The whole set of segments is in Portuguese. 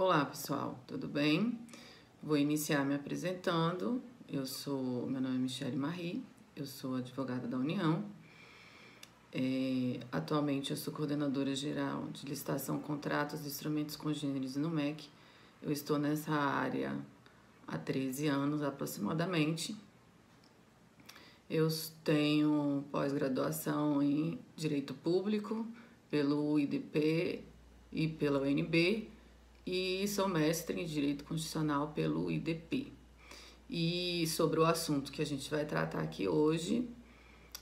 Olá pessoal, tudo bem? Vou iniciar me apresentando. Meu nome é Michele Marie, eu sou advogada da União. Atualmente eu sou coordenadora geral de licitação, contratos e instrumentos congêneres no MEC. Eu estou nessa área há 13 anos aproximadamente. Eu tenho pós-graduação em Direito Público pelo IDP e pela UNB e sou mestre em Direito Constitucional pelo IDP. E sobre o assunto que a gente vai tratar aqui hoje,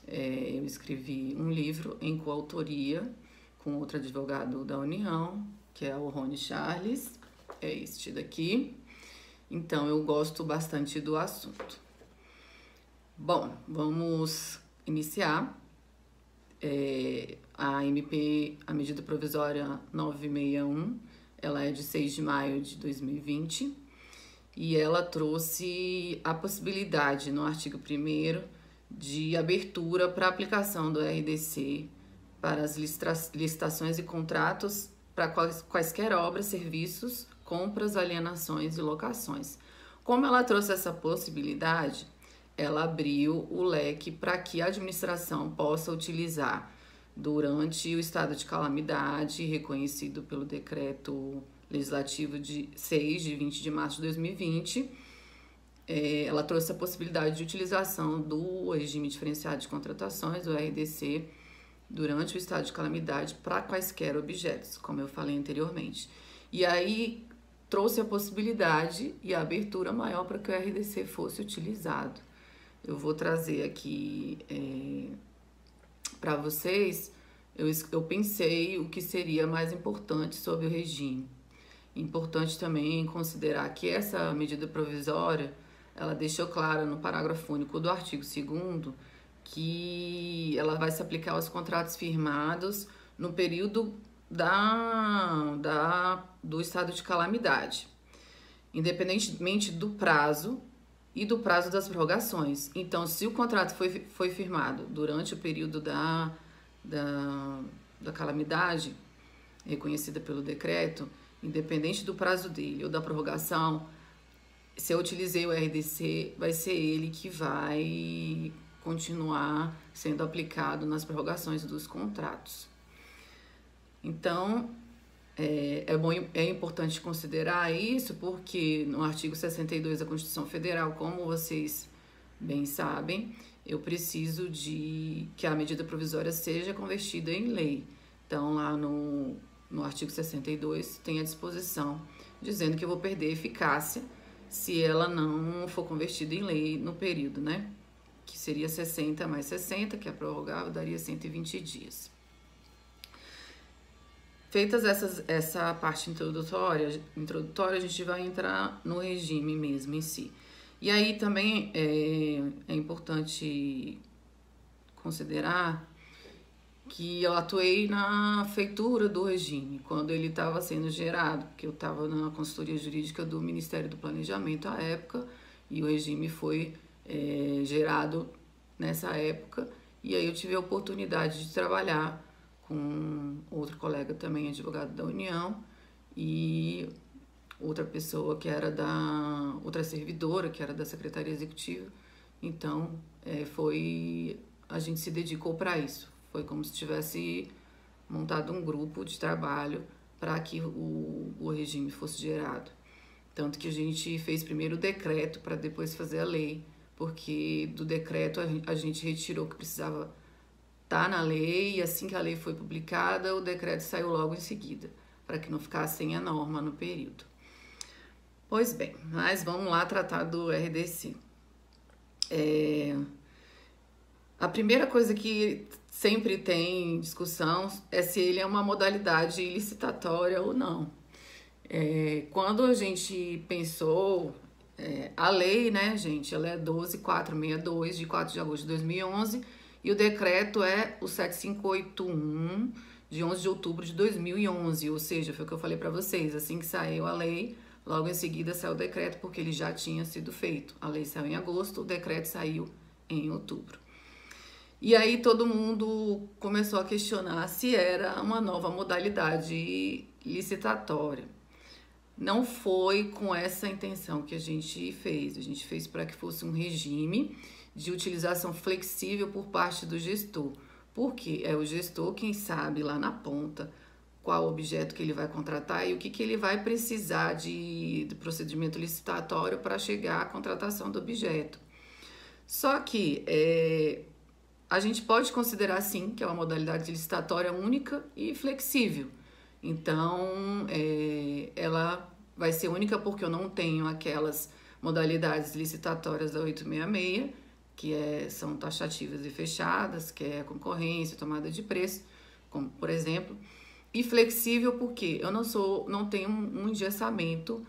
eu escrevi um livro em coautoria com outro advogado da União, que é o Rony Charles, é este daqui. Então eu gosto bastante do assunto. Bom, vamos iniciar. A medida provisória 961, ela é de 6 de maio de 2020 e ela trouxe a possibilidade no artigo 1º de abertura para aplicação do RDC para as licitações e contratos para quaisquer obras, serviços, compras, alienações e locações. Como ela trouxe essa possibilidade, ela abriu o leque para que a administração possa utilizar durante o estado de calamidade reconhecido pelo decreto legislativo de 6 de 20 de março de 2020. Ela trouxe a possibilidade de utilização do regime diferenciado de contratações, o RDC, durante o estado de calamidade para quaisquer objetos, como eu falei anteriormente. E aí trouxe a possibilidade e a abertura maior para que o RDC fosse utilizado. Eu vou trazer aqui para vocês, eu pensei o que seria mais importante sobre o regime. Importante também considerar que essa medida provisória, ela deixou claro no parágrafo único do artigo 2º que ela vai se aplicar aos contratos firmados no período do estado de calamidade, independentemente do prazo e do prazo das prorrogações. Então, se o contrato foi firmado durante o período da calamidade reconhecida pelo decreto, independente do prazo dele ou da prorrogação, se eu utilizei o RDC, vai ser ele que vai continuar sendo aplicado nas prorrogações dos contratos. Então, é importante considerar isso porque no artigo 62 da Constituição Federal, como vocês bem sabem, eu preciso de que a medida provisória seja convertida em lei. Então, lá no artigo 62 tem a disposição dizendo que eu vou perder eficácia se ela não for convertida em lei no período, né? Que seria 60 mais 60, que é prorrogável, daria 120 dias. Feitas essa parte introdutória, a gente vai entrar no regime mesmo em si. E aí também é importante considerar que eu atuei na feitura do regime, quando ele estava sendo gerado, porque eu estava na consultoria jurídica do Ministério do Planejamento à época, e o regime foi gerado nessa época, e aí eu tive a oportunidade de trabalhar com outro colega também, advogado da União, e outra pessoa que era outra servidora, que era da Secretaria Executiva. Então, a gente se dedicou para isso. Foi como se tivesse montado um grupo de trabalho para que o regime fosse gerado. Tanto que a gente fez primeiro o decreto para depois fazer a lei, porque do decreto a gente retirou o que precisava tá na lei, e assim que a lei foi publicada, o decreto saiu logo em seguida, para que não ficasse sem a norma no período. Pois bem, mas vamos lá tratar do RDC. A primeira coisa que sempre tem discussão é se ele é uma modalidade licitatória ou não. Quando a gente pensou, a lei, né, gente, ela é 12.462, de 4 de agosto de 2011, e o decreto é o 7581, de 11 de outubro de 2011, ou seja, foi o que eu falei para vocês, assim que saiu a lei, logo em seguida saiu o decreto, porque ele já tinha sido feito. A lei saiu em agosto, o decreto saiu em outubro. E aí todo mundo começou a questionar se era uma nova modalidade licitatória. não foi com essa intenção que a gente fez para que fosse um regime de utilização flexível por parte do gestor, porque é o gestor quem sabe lá na ponta qual objeto que ele vai contratar e o que ele vai precisar de procedimento licitatório para chegar à contratação do objeto. Só que a gente pode considerar sim que é uma modalidade licitatória única e flexível. Então, ela vai ser única porque eu não tenho aquelas modalidades licitatórias da 866, que são taxativas e fechadas, que é concorrência, tomada de preço, como por exemplo. E flexível porque eu não tenho um engessamento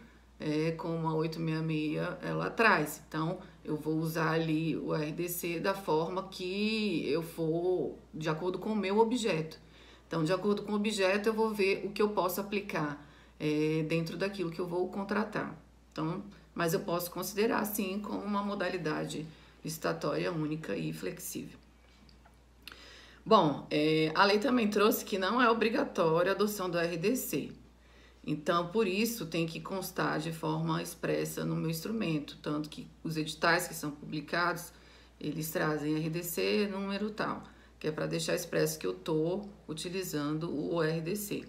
como a 866 ela traz. Então, eu vou usar ali o RDC da forma que eu for, de acordo com o meu objeto. Então, de acordo com o objeto, eu vou ver o que eu posso aplicar dentro daquilo que eu vou contratar. Então, mas eu posso considerar, sim, como uma modalidade licitatória única e flexível. Bom, a lei também trouxe que não é obrigatória a adoção do RDC. Então, por isso, tem que constar de forma expressa no meu instrumento. Tanto que os editais que são publicados, eles trazem RDC número tal, que é para deixar expresso que eu estou utilizando o RDC.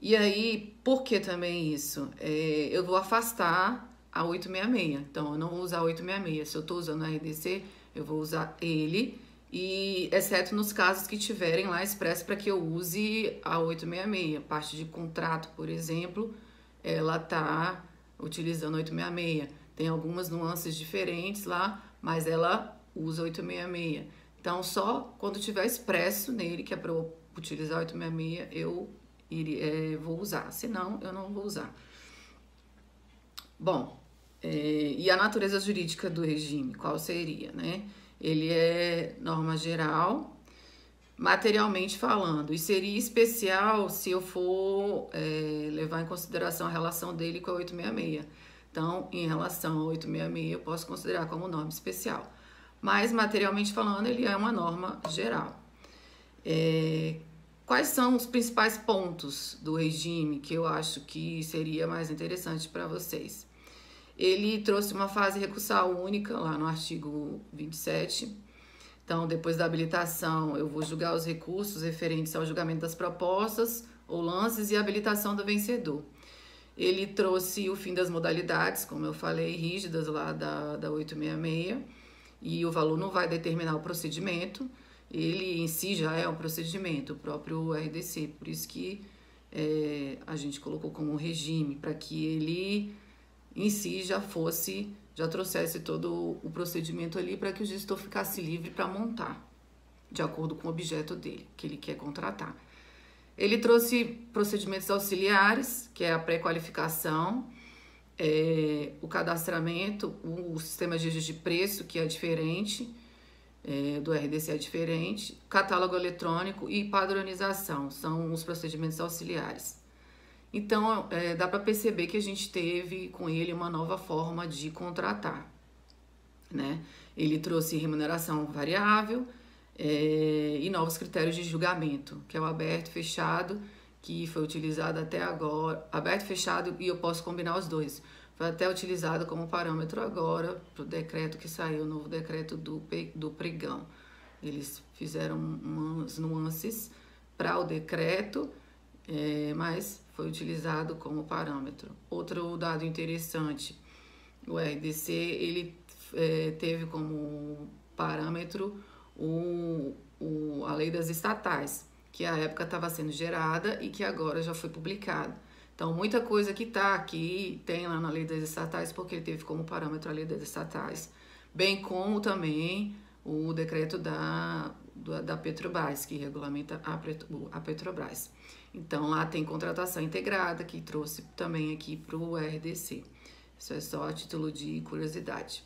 E aí, por que também isso? Eu vou afastar a 866. Então, eu não vou usar a 866. Se eu estou usando o RDC, eu vou usar ele, e exceto nos casos que tiverem lá expresso para que eu use a 866. Parte de contrato, por exemplo, ela está utilizando a 866. Tem algumas nuances diferentes lá, mas ela usa a 866. Então, só quando tiver expresso nele que é para eu utilizar a 866, eu vou usar. Senão, eu não vou usar. Bom, e a natureza jurídica do regime, qual seria, né? Ele é norma geral, materialmente falando, e seria especial se eu for levar em consideração a relação dele com a 866. Então, em relação a 866, eu posso considerar como norma especial. Mas, materialmente falando, ele é uma norma geral. Quais são os principais pontos do regime que eu acho que seria mais interessante para vocês? Ele trouxe uma fase recursal única lá no artigo 27. Então, depois da habilitação, eu vou julgar os recursos referentes ao julgamento das propostas ou lances e a habilitação do vencedor. Ele trouxe o fim das modalidades, como eu falei, rígidas lá da 866, e o valor não vai determinar o procedimento, ele em si já é um procedimento, o próprio RDC, por isso que a gente colocou como regime, para que ele em si já trouxesse todo o procedimento ali para que o gestor ficasse livre para montar, de acordo com o objeto dele, que ele quer contratar. Ele trouxe procedimentos auxiliares, que é a pré-qualificação, o cadastramento, o sistema de preço, que é diferente, do RDC é diferente, catálogo eletrônico e padronização, são os procedimentos auxiliares. Então, dá para perceber que a gente teve com ele uma nova forma de contratar, né? Ele trouxe remuneração variável e novos critérios de julgamento, que é o aberto e fechado, que foi utilizado até agora, aberto e fechado, e eu posso combinar os dois. Foi até utilizado como parâmetro agora para o decreto que saiu, o novo decreto do pregão. Eles fizeram umas nuances para o decreto, mas foi utilizado como parâmetro. Outro dado interessante, o RDC, ele teve como parâmetro a lei das estatais, que à época estava sendo gerada e que agora já foi publicada. Então, muita coisa que está aqui tem lá na lei das estatais, porque ele teve como parâmetro a lei das estatais, bem como também o decreto da Petrobras, que regulamenta a Petrobras. Então, lá tem contratação integrada, que trouxe também aqui para o RDC. Isso é só a título de curiosidade.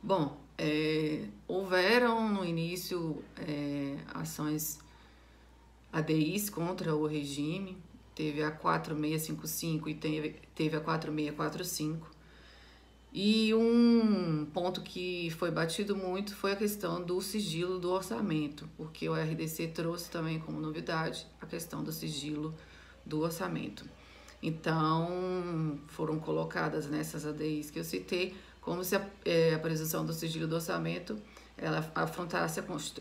Bom, houveram no início ações ADIs contra o regime, teve a 4655 e teve a 4645. E um ponto que foi batido muito foi a questão do sigilo do orçamento, porque o RDC trouxe também como novidade a questão do sigilo do orçamento. Então, foram colocadas nessas ADIs que eu citei, como se a presunção do sigilo do orçamento ela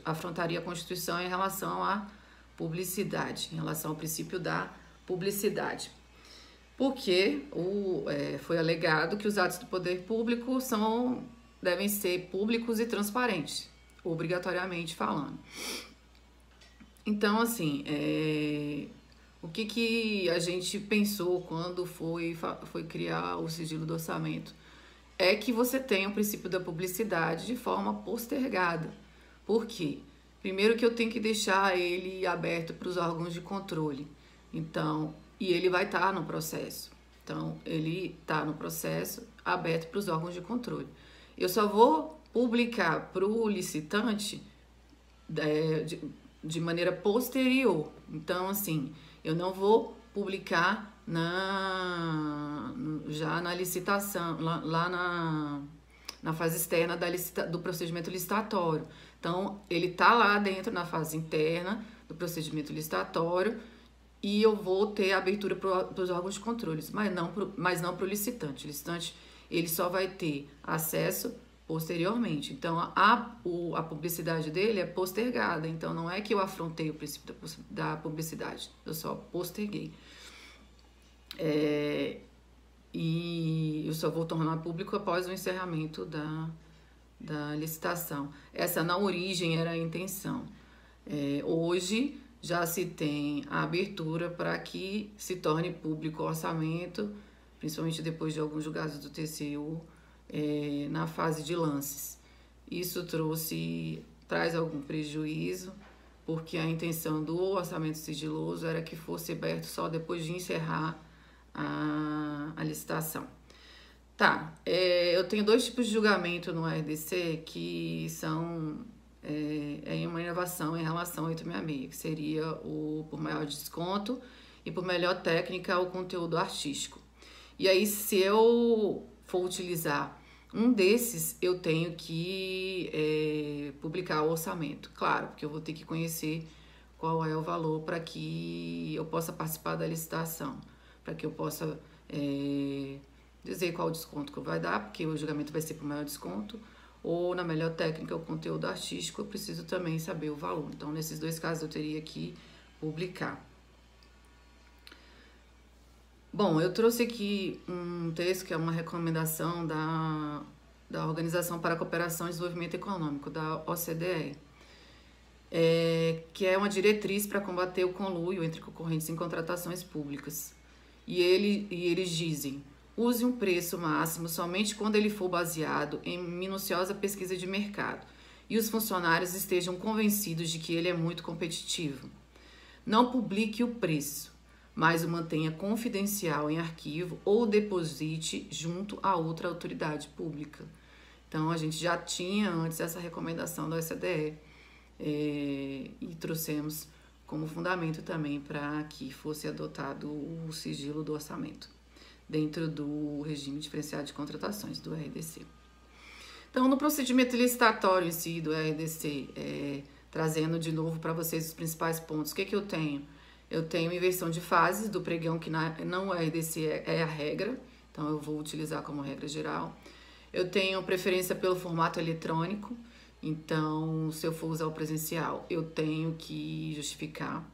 afrontaria a Constituição em relação à publicidade, em relação ao princípio da publicidade. Porque foi alegado que os atos do poder público devem ser públicos e transparentes, obrigatoriamente falando. Então, assim, o que a gente pensou quando foi criar o sigilo do orçamento? É que você tem o princípio da publicidade de forma postergada. Por quê? Primeiro que eu tenho que deixar ele aberto para os órgãos de controle. Então, e ele vai estar no processo. Então, ele está no processo aberto para os órgãos de controle. Eu só vou publicar para o licitante de maneira posterior. Então, assim, eu não vou publicar já na licitação, lá na fase externa do procedimento licitatório. Então, ele está lá dentro na fase interna do procedimento licitatório e eu vou ter abertura para os órgãos de controle, mas não para o licitante. O licitante ele só vai ter acesso posteriormente. Então, a publicidade dele é postergada. Então, não é que eu afrontei o princípio da publicidade, eu só posterguei. E eu só vou tornar público após o encerramento da licitação. Essa, na origem, era a intenção. Hoje, já se tem a abertura para que se torne público o orçamento, principalmente depois de alguns julgados do TCU, na fase de lances. Isso traz algum prejuízo, porque a intenção do orçamento sigiloso era que fosse aberto só depois de encerrar a licitação. Tá, eu tenho 2 tipos de julgamento no RDC que são uma inovação em relação ao 866, que seria o por maior desconto e por melhor técnica o conteúdo artístico. E aí, se eu for utilizar um desses, eu tenho que publicar o orçamento. Claro, porque eu vou ter que conhecer qual é o valor para que eu possa participar da licitação, para que eu possa dizer qual o desconto que vai dar, porque o julgamento vai ser por maior desconto, ou na melhor técnica, o conteúdo artístico, eu preciso também saber o valor. Então, nesses 2 casos, eu teria que publicar. Bom, eu trouxe aqui um texto que é uma recomendação da Organização para a Cooperação e Desenvolvimento Econômico, da OCDE, que é uma diretriz para combater o conluio entre concorrentes em contratações públicas. E eles dizem: use um preço máximo somente quando ele for baseado em minuciosa pesquisa de mercado e os funcionários estejam convencidos de que ele é muito competitivo. Não publique o preço, mas o mantenha confidencial em arquivo ou deposite junto a outra autoridade pública. Então, a gente já tinha antes essa recomendação da OCDE e trouxemos como fundamento também para que fosse adotado o sigilo do orçamento dentro do regime diferenciado de contratações do RDC. Então, no procedimento licitatório em si do RDC, trazendo de novo para vocês os principais pontos, o que eu tenho? Eu tenho inversão de fases do pregão, que não o RDC é a regra, então eu vou utilizar como regra geral. Eu tenho preferência pelo formato eletrônico, então se eu for usar o presencial, eu tenho que justificar.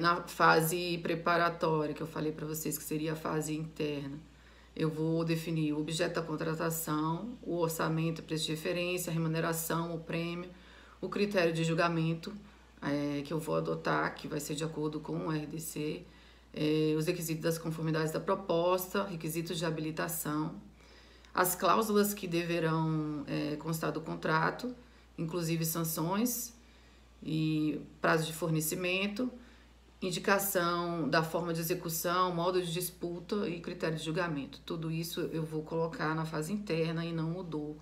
Na fase preparatória, que eu falei para vocês que seria a fase interna, eu vou definir o objeto da contratação, o orçamento, o preço de referência, a remuneração, o prêmio, o critério de julgamento que eu vou adotar, que vai ser de acordo com o RDC, os requisitos das conformidades da proposta, requisitos de habilitação, as cláusulas que deverão constar do contrato, inclusive sanções e prazo de fornecimento, indicação da forma de execução, modo de disputa e critério de julgamento. Tudo isso eu vou colocar na fase interna e não mudou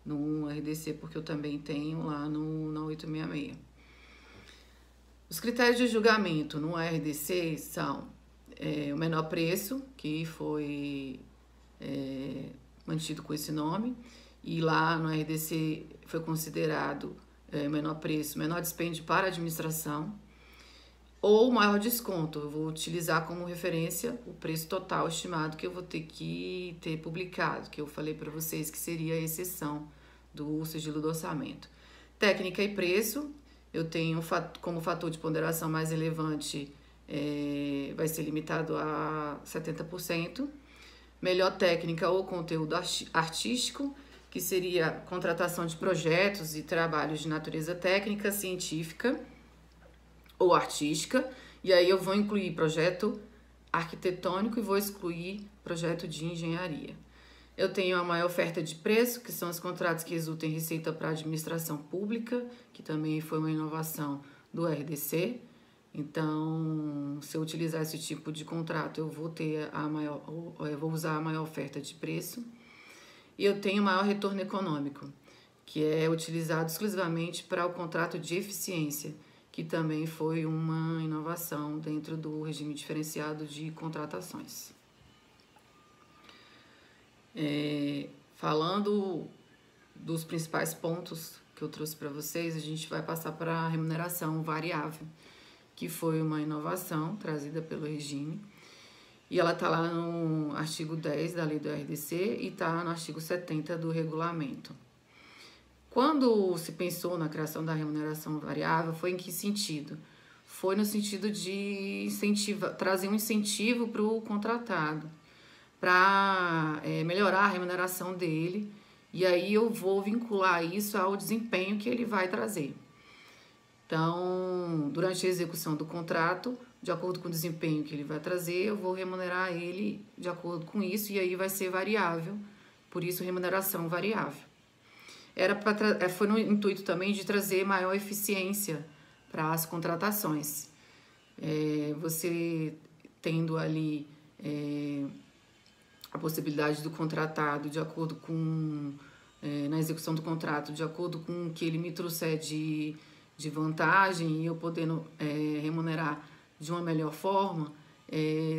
no RDC, porque eu também tenho lá na 866. Os critérios de julgamento no RDC são o menor preço, que foi mantido com esse nome, e lá no RDC foi considerado menor preço, menor dispêndio para a administração, ou maior desconto. Eu vou utilizar como referência o preço total estimado que eu vou ter que ter publicado, que eu falei para vocês que seria a exceção do sigilo do orçamento. Técnica e preço, eu tenho como fator de ponderação mais relevante, vai ser limitado a 70%. Melhor técnica ou conteúdo artístico, que seria contratação de projetos e trabalhos de natureza técnica, científica ou artística, e aí eu vou incluir projeto arquitetônico e vou excluir projeto de engenharia. Eu tenho a maior oferta de preço, que são os contratos que resultam em receita para a administração pública, que também foi uma inovação do RDC. Então, se eu utilizar esse tipo de contrato, eu vou ter eu vou usar a maior oferta de preço. E eu tenho maior retorno econômico, que é utilizado exclusivamente para o contrato de eficiência, que também foi uma inovação dentro do regime diferenciado de contratações. Falando dos principais pontos que eu trouxe para vocês, a gente vai passar para a remuneração variável, que foi uma inovação trazida pelo regime, e ela está lá no artigo 10 da lei do RDC e está no artigo 70 do regulamento. Quando se pensou na criação da remuneração variável, foi em que sentido? Foi no sentido de trazer um incentivo para o contratado, para melhorar a remuneração dele, e aí eu vou vincular isso ao desempenho que ele vai trazer. Então, durante a execução do contrato, de acordo com o desempenho que ele vai trazer, eu vou remunerar ele de acordo com isso, e aí vai ser variável, por isso remuneração variável. Foi no intuito também de trazer maior eficiência para as contratações. Você tendo ali a possibilidade do contratado, de acordo com, na execução do contrato, de acordo com o que ele me trouxer de vantagem, e eu podendo remunerar de uma melhor forma,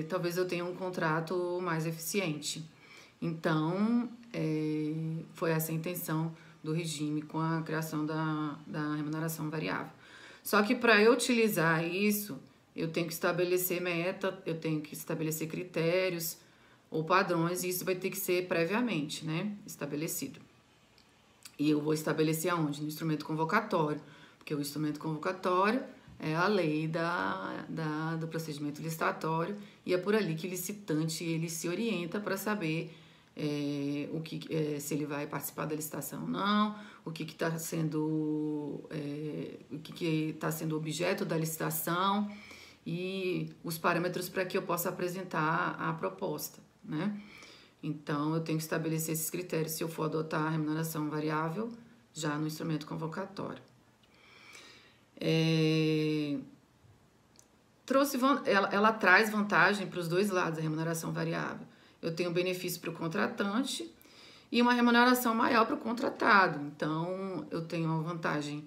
talvez eu tenha um contrato mais eficiente. Então, foi essa a intenção do regime com a criação da remuneração variável. Só que para eu utilizar isso, eu tenho que estabelecer meta, eu tenho que estabelecer critérios ou padrões, e isso vai ter que ser previamente, né, estabelecido. E eu vou estabelecer aonde? No instrumento convocatório, porque o instrumento convocatório é a lei do procedimento licitatório, e é por ali que o licitante ele se orienta para saber se ele vai participar da licitação ou não, o que está sendo objeto da licitação e os parâmetros para que eu possa apresentar a proposta, né? Então, eu tenho que estabelecer esses critérios se eu for adotar a remuneração variável já no instrumento convocatório. Ela traz vantagem para os dois lados, a remuneração variável. Eu tenho benefício para o contratante e uma remuneração maior para o contratado. Então, eu tenho uma vantagem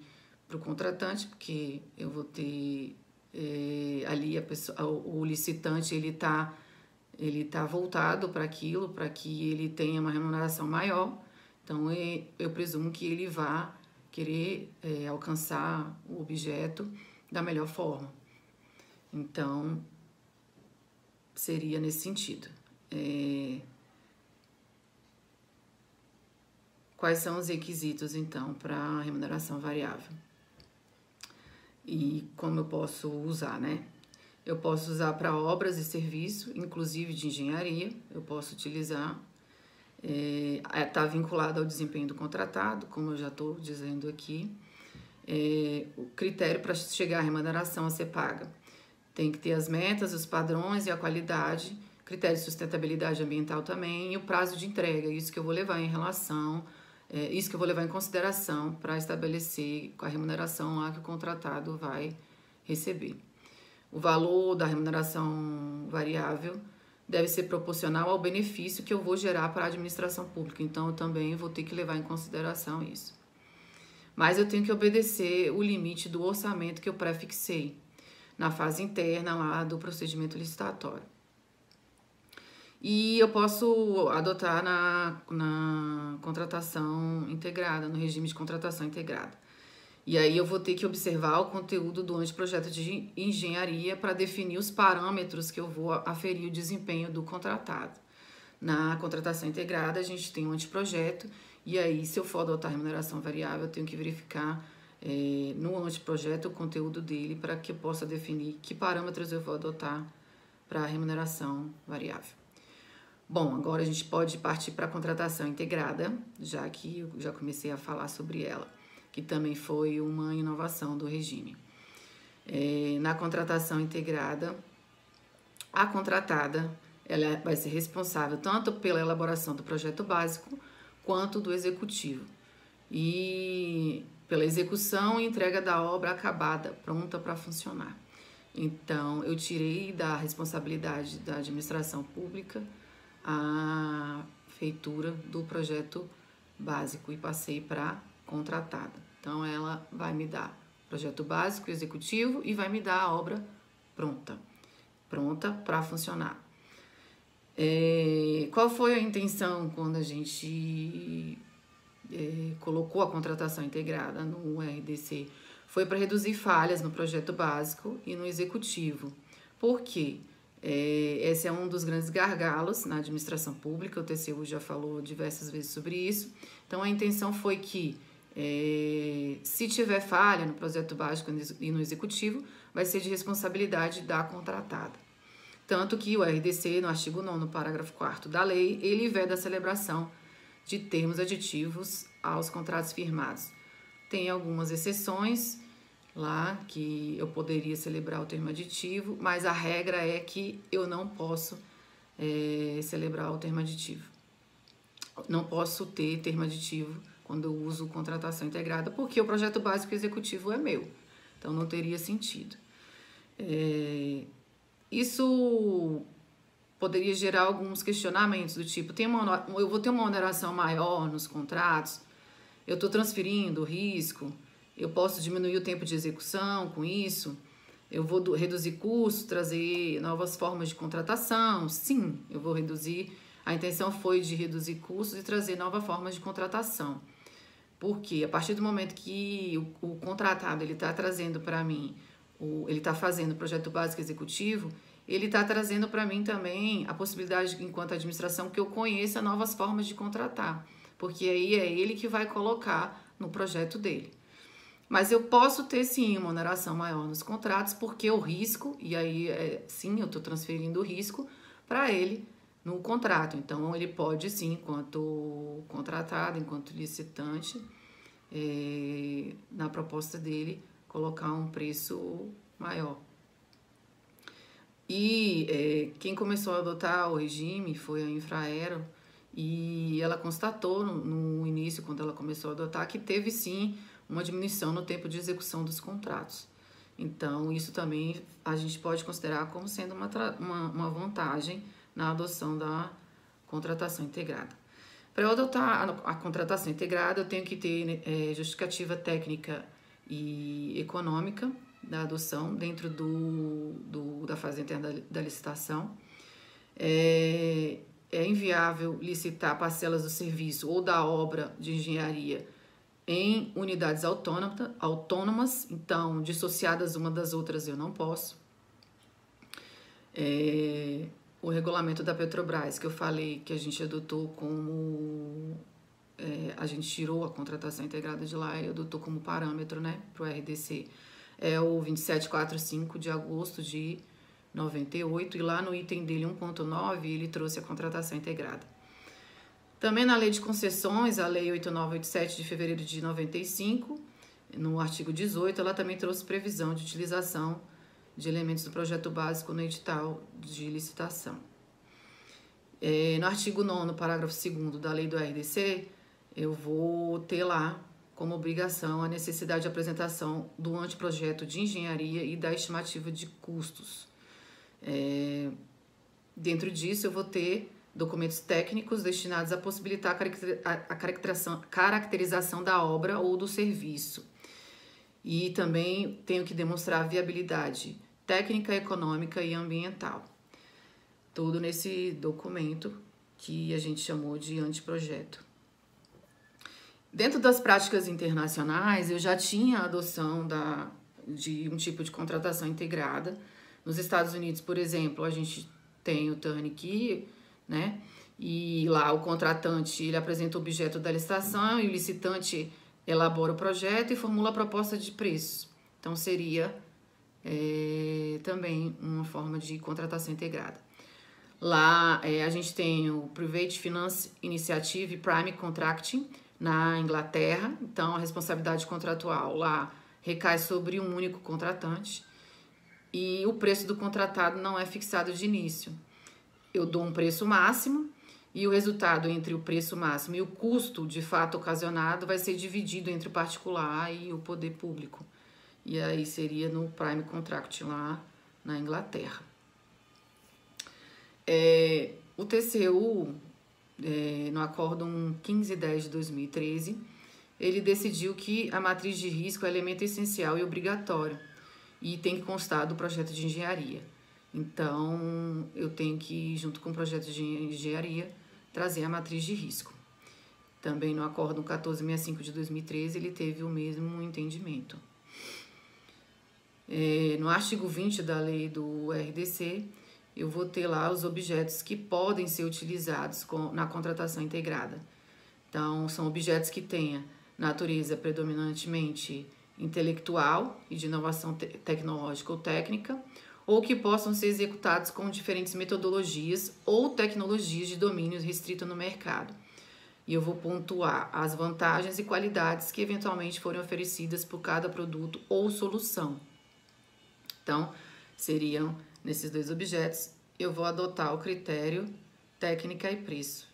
para o contratante, porque eu vou ter ali o licitante, ele tá voltado para aquilo, para que ele tenha uma remuneração maior. Então, eu presumo que ele vá querer alcançar o objeto da melhor forma. Então, seria nesse sentido. Quais são os requisitos, então, para a remuneração variável? E como eu posso usar, né? Eu posso usar para obras e serviços, inclusive de engenharia, eu posso utilizar. Está vinculado ao desempenho do contratado, como eu já estou dizendo aqui. O critério para chegar à remuneração a ser paga tem que ter as metas, os padrões e a qualidade, critério de sustentabilidade ambiental também, e o prazo de entrega, isso que eu vou levar em consideração para estabelecer a remuneração lá que o contratado vai receber. O valor da remuneração variável deve ser proporcional ao benefício que eu vou gerar para a administração pública. Então, eu também vou ter que levar em consideração isso. Mas eu tenho que obedecer o limite do orçamento que eu pré-fixei na fase interna lá do procedimento licitatório. E eu posso adotar na contratação integrada, no regime de contratação integrada. E aí eu vou ter que observar o conteúdo do anteprojeto de engenharia para definir os parâmetros que eu vou aferir o desempenho do contratado. Na contratação integrada, a gente tem um anteprojeto, e aí, se eu for adotar remuneração variável, eu tenho que verificar no anteprojeto o conteúdo dele para que eu possa definir que parâmetros eu vou adotar para a remuneração variável. Bom, agora a gente pode partir para a contratação integrada, já que eu já comecei a falar sobre ela, que também foi uma inovação do regime. Na contratação integrada, a contratada ela vai ser responsável tanto pela elaboração do projeto básico quanto do executivo e pela execução e entrega da obra acabada, pronta para funcionar. Então, eu tirei da responsabilidade da administração pública a feitura do projeto básico e passei para contratada. Então, ela vai me dar projeto básico, executivo e vai me dar a obra pronta para funcionar. Qual foi a intenção quando a gente colocou a contratação integrada no RDC? Foi para reduzir falhas no projeto básico e no executivo. Por quê? Esse é um dos grandes gargalos na administração pública, o TCU já falou diversas vezes sobre isso. Então, a intenção foi que, se tiver falha no projeto básico e no executivo, vai ser de responsabilidade da contratada. Tanto que o RDC, no artigo 9º, parágrafo 4º da lei, ele veda a celebração de termos aditivos aos contratos firmados. Tem algumas exceções lá que eu poderia celebrar o termo aditivo, mas a regra é que eu não posso celebrar o termo aditivo. Não posso ter termo aditivo quando eu uso contratação integrada, porque o projeto básico executivo é meu. Então, não teria sentido. Isso poderia gerar alguns questionamentos do tipo, eu vou ter uma oneração maior nos contratos, eu estou transferindo o risco, eu posso diminuir o tempo de execução com isso, eu vou reduzir custos, trazer novas formas de contratação. Sim, eu vou reduzir. A intenção foi de reduzir custos e trazer novas formas de contratação. Porque a partir do momento que o contratado ele está trazendo para mim, ele está fazendo o projeto básico executivo, ele está trazendo para mim também a possibilidade, enquanto administração, que eu conheça novas formas de contratar. Porque aí é ele que vai colocar no projeto dele. Mas eu posso ter, sim, uma oneração maior nos contratos, porque o risco, e aí, sim, eu estou transferindo o risco para ele no contrato. Então, ele pode, sim, enquanto contratado, enquanto licitante, na proposta dele, colocar um preço maior. E quem começou a adotar o regime foi a Infraero, e ela constatou no início, quando ela começou a adotar, que teve, sim, uma diminuição no tempo de execução dos contratos. Então, isso também a gente pode considerar como sendo uma vantagem na adoção da contratação integrada. Para eu adotar a contratação integrada, eu tenho que ter justificativa técnica e econômica da adoção dentro da fase interna da licitação. É inviável licitar parcelas do serviço ou da obra de engenharia em unidades autônomas, então, dissociadas uma das outras, eu não posso. O regulamento da Petrobras, que eu falei que a gente adotou como... a gente tirou a contratação integrada de lá e adotou como parâmetro, né, para o RDC. É o 2745 de agosto de 98, e lá no item dele 1.9, ele trouxe a contratação integrada. Também na Lei de Concessões, a Lei 8987 de fevereiro de 95, no artigo 18, ela também trouxe previsão de utilização de elementos do projeto básico no edital de licitação. No artigo 9º, parágrafo 2º da Lei do RDC, eu vou ter lá como obrigação a necessidade de apresentação do anteprojeto de engenharia e da estimativa de custos. Dentro disso, eu vou ter documentos técnicos destinados a possibilitar a caracterização da obra ou do serviço. E também tenho que demonstrar viabilidade técnica, econômica e ambiental. Tudo nesse documento que a gente chamou de anteprojeto. Dentro das práticas internacionais, eu já tinha a adoção de um tipo de contratação integrada. Nos Estados Unidos, por exemplo, a gente tem o turnkey, né? E lá o contratante ele apresenta o objeto da licitação e o licitante elabora o projeto e formula a proposta de preços. Então seria também uma forma de contratação integrada. Lá a gente tem o Private Finance Initiative Prime Contracting na Inglaterra. Então a responsabilidade contratual lá recai sobre um único contratante e o preço do contratado não é fixado de início. Eu dou um preço máximo e o resultado entre o preço máximo e o custo de fato ocasionado vai ser dividido entre o particular e o poder público. E aí seria no Prime Contract lá na Inglaterra. O TCU, no Acórdão 1510 de 2013, ele decidiu que a matriz de risco é elemento essencial e obrigatório e tem que constar do projeto de engenharia. Então, eu tenho que, junto com o projeto de engenharia, trazer a matriz de risco. Também no Acórdão 1465 de 2013, ele teve o mesmo entendimento. No artigo 20 da lei do RDC, eu vou ter lá os objetos que podem ser utilizados na contratação integrada. Então, são objetos que tenham natureza predominantemente intelectual e de inovação tecnológica ou técnica, ou que possam ser executados com diferentes metodologias ou tecnologias de domínio restrito no mercado. E eu vou pontuar as vantagens e qualidades que eventualmente forem oferecidas por cada produto ou solução. Então, seriam nesses dois objetos, eu vou adotar o critério técnica e preço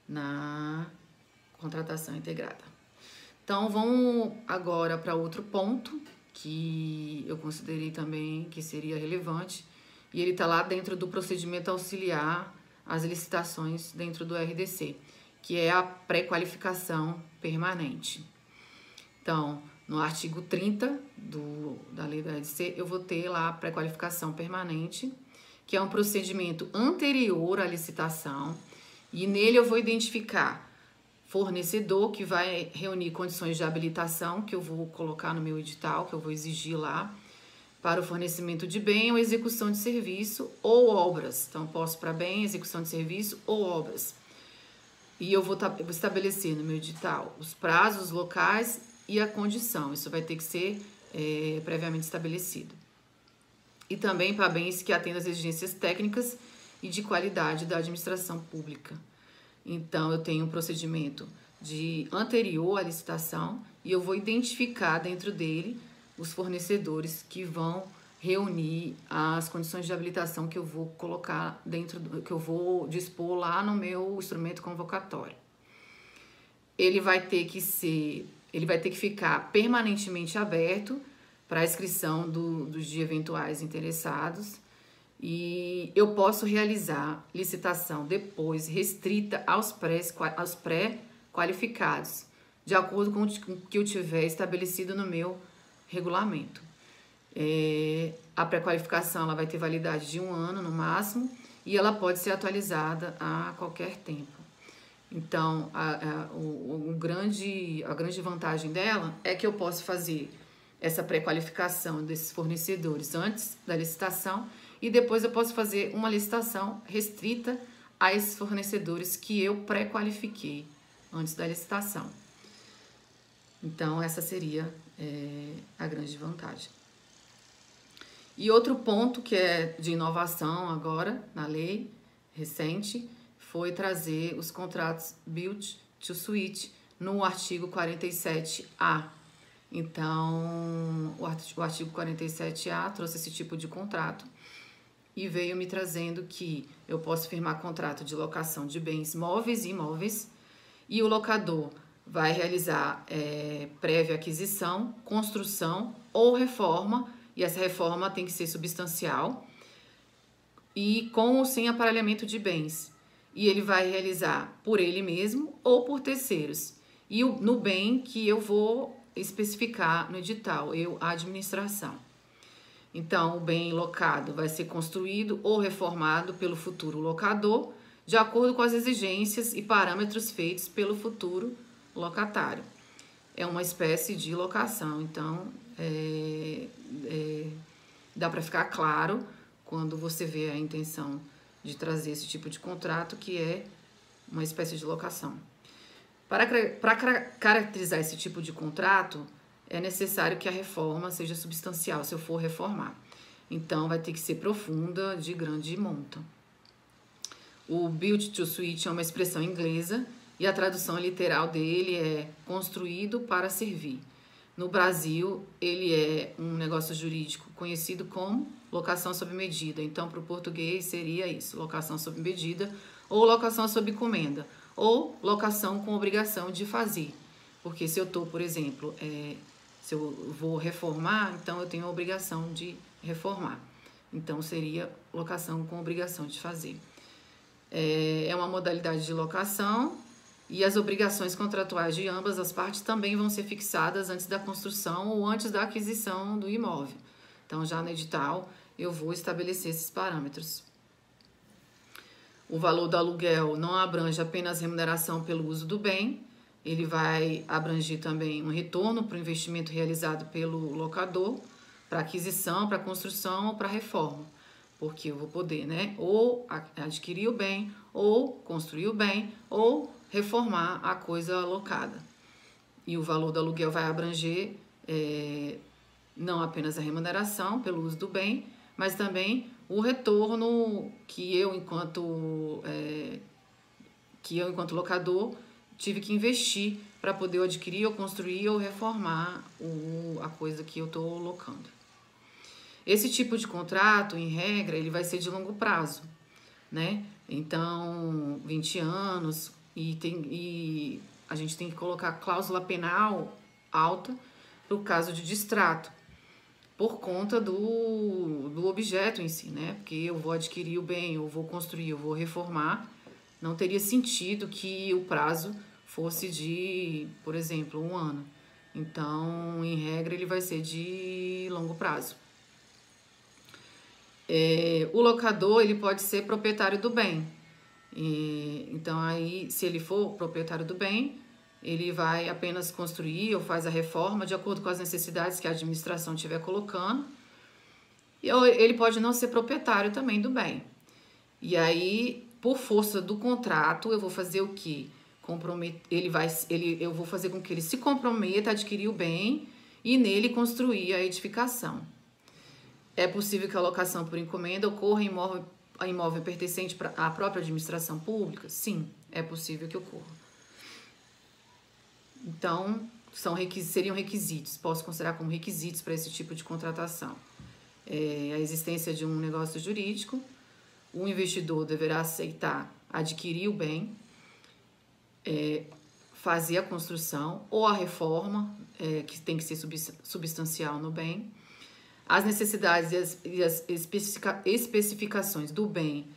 na contratação integrada. Então, vamos agora para outro ponto que eu considerei também que seria relevante, e ele está lá dentro do procedimento auxiliar às licitações dentro do RDC, que é a pré-qualificação permanente. Então, no artigo 30 da lei do RDC, eu vou ter lá a pré-qualificação permanente, que é um procedimento anterior à licitação, e nele eu vou identificar fornecedor que vai reunir condições de habilitação, que eu vou colocar no meu edital, que eu vou exigir lá, para o fornecimento de bem ou execução de serviço ou obras. Então, posso para bem, execução de serviço ou obras. E eu vou estabelecer no meu edital os prazos locais e a condição. Isso vai ter que ser previamente estabelecido. E também para bens que atendam às exigências técnicas e de qualidade da administração pública. Então, eu tenho um procedimento anterior à licitação e eu vou identificar dentro dele os fornecedores que vão reunir as condições de habilitação que eu vou colocar que eu vou dispor lá no meu instrumento convocatório. Ele vai ter que ficar permanentemente aberto para a inscrição de eventuais interessados. E eu posso realizar licitação depois restrita aos pré-qualificados, de acordo com o que eu tiver estabelecido no meu regulamento. A pré-qualificação ela vai ter validade de 1 ano no máximo e ela pode ser atualizada a qualquer tempo. Então, a grande vantagem dela é que eu posso fazer essa pré-qualificação desses fornecedores antes da licitação e depois eu posso fazer uma licitação restrita a esses fornecedores que eu pré-qualifiquei antes da licitação. Então, essa seria a grande vantagem. E outro ponto que é de inovação agora na lei recente foi trazer os contratos Build to Suit no artigo 47A. Então, o artigo 47A trouxe esse tipo de contrato e veio me trazendo que eu posso firmar contrato de locação de bens móveis e imóveis e o locador vai realizar prévia aquisição, construção ou reforma, e essa reforma tem que ser substancial e com ou sem aparelhamento de bens. E ele vai realizar por ele mesmo ou por terceiros. E no bem que eu vou especificar no edital, a administração. Então, o bem locado vai ser construído ou reformado pelo futuro locador, de acordo com as exigências e parâmetros feitos pelo futuro locatário. é uma espécie de locação. Então, dá para ficar claro quando você vê a intenção de trazer esse tipo de contrato, que é uma espécie de locação. Para caracterizar esse tipo de contrato, é necessário que a reforma seja substancial, se eu for reformar. Então, vai ter que ser profunda, de grande monta. O build to suit é uma expressão inglesa e a tradução literal dele é construído para servir. No Brasil, ele é um negócio jurídico conhecido como locação sob medida. Então, para o português, seria isso, locação sob medida ou locação sob encomenda, ou locação com obrigação de fazer. Porque se eu estou, por exemplo, se eu vou reformar, então eu tenho a obrigação de reformar. Então, seria locação com obrigação de fazer. É uma modalidade de locação e as obrigações contratuais de ambas as partes também vão ser fixadas antes da construção ou antes da aquisição do imóvel. Então, já no edital, eu vou estabelecer esses parâmetros. O valor do aluguel não abrange apenas remuneração pelo uso do bem, ele vai abranger também um retorno para o investimento realizado pelo locador, para aquisição, para construção ou para reforma, porque eu vou poder, né, ou adquirir o bem, ou construir o bem, ou reformar a coisa alocada. E o valor do aluguel vai abranger não apenas a remuneração pelo uso do bem, mas também o retorno que eu, enquanto locador, tive que investir para poder adquirir ou construir ou reformar a coisa que eu estou locando. Esse tipo de contrato, em regra, ele vai ser de longo prazo, né? Então, 20 anos, e a gente tem que colocar cláusula penal alta para o caso de distrato, por conta do objeto em si, né? Porque eu vou adquirir o bem, eu vou construir, eu vou reformar, não teria sentido que o prazo fosse de, por exemplo, 1 ano. Então, em regra, ele vai ser de longo prazo. O locador, ele pode ser proprietário do bem. Então, aí, se ele for proprietário do bem, ele vai apenas construir ou faz a reforma de acordo com as necessidades que a administração estiver colocando. E ele pode não ser proprietário também do bem. E aí, por força do contrato, eu vou fazer o quê? Eu vou fazer com que ele se comprometa a adquirir o bem e nele construir a edificação. É possível que a locação por encomenda ocorra em imóvel pertencente à própria administração pública? Sim, é possível que ocorra. Então, seriam requisitos, posso considerar como requisitos para esse tipo de contratação. A existência de um negócio jurídico, o investidor deverá aceitar adquirir o bem, fazer a construção ou a reforma, que tem que ser substancial no bem. As necessidades e as especificações do bem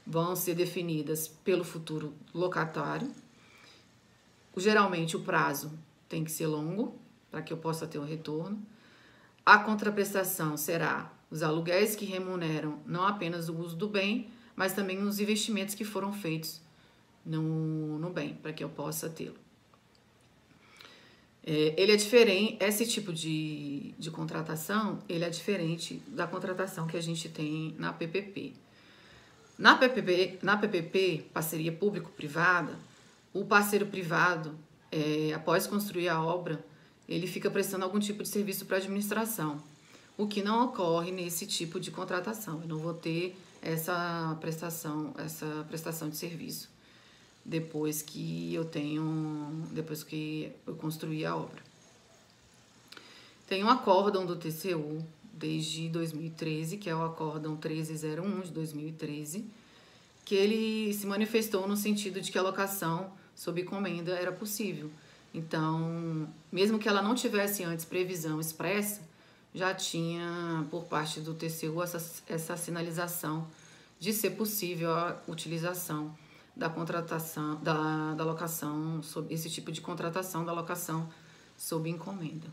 vão ser definidas pelo futuro locatário. Geralmente, o prazo tem que ser longo, para que eu possa ter o retorno. A contraprestação será os aluguéis que remuneram não apenas o uso do bem, mas também os investimentos que foram feitos no bem, para que eu possa tê-lo. Ele é diferente, esse tipo de contratação, ele é diferente da contratação que a gente tem na PPP. Na PPP, parceria público-privada, o parceiro privado, após construir a obra, ele fica prestando algum tipo de serviço para a administração, o que não ocorre nesse tipo de contratação. Eu não vou ter essa prestação de serviço depois que eu construí a obra. Tem um acórdão do TCU desde 2013, que é o acórdão 1301 de 2013, que ele se manifestou no sentido de que a locação sob encomenda era possível. Então, mesmo que ela não tivesse antes previsão expressa, já tinha por parte do TCU essa sinalização de ser possível a utilização da contratação, da locação, esse tipo de contratação da locação sob encomenda.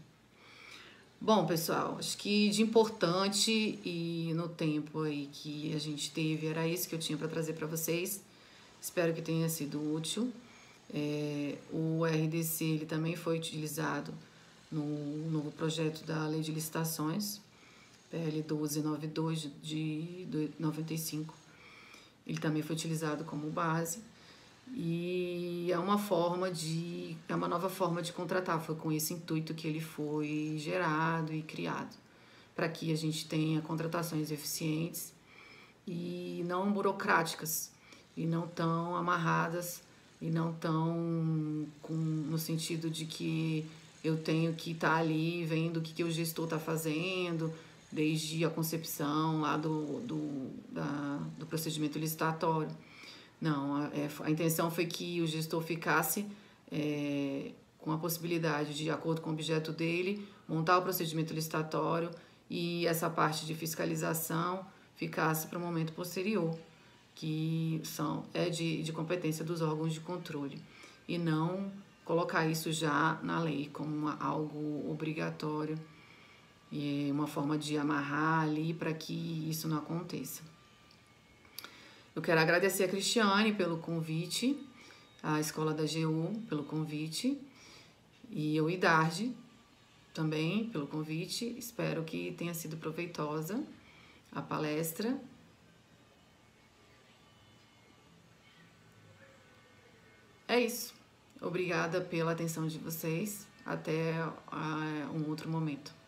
Bom, pessoal, acho que de importante e no tempo aí que a gente teve, era isso que eu tinha para trazer para vocês. Espero que tenha sido útil. O RDC ele também foi utilizado no novo projeto da Lei de Licitações, PL 1292 de 95. Ele também foi utilizado como base e é uma nova forma de contratar. Foi com esse intuito que ele foi gerado e criado, para que a gente tenha contratações eficientes e não burocráticas, e não tão amarradas, e não tão no sentido de que eu tenho que estar ali vendo o que o gestor está fazendo, desde a concepção lá do procedimento licitatório. Não, a intenção foi que o gestor ficasse com a possibilidade, de acordo com o objeto dele, montar o procedimento licitatório e essa parte de fiscalização ficasse para o momento posterior, que é de competência dos órgãos de controle, e não colocar isso já na lei como algo obrigatório e uma forma de amarrar ali para que isso não aconteça. Eu quero agradecer a Cristiane pelo convite, a Escola da AGU pelo convite, e o IDARD também pelo convite. Espero que tenha sido proveitosa a palestra. É isso. Obrigada pela atenção de vocês. Até um outro momento.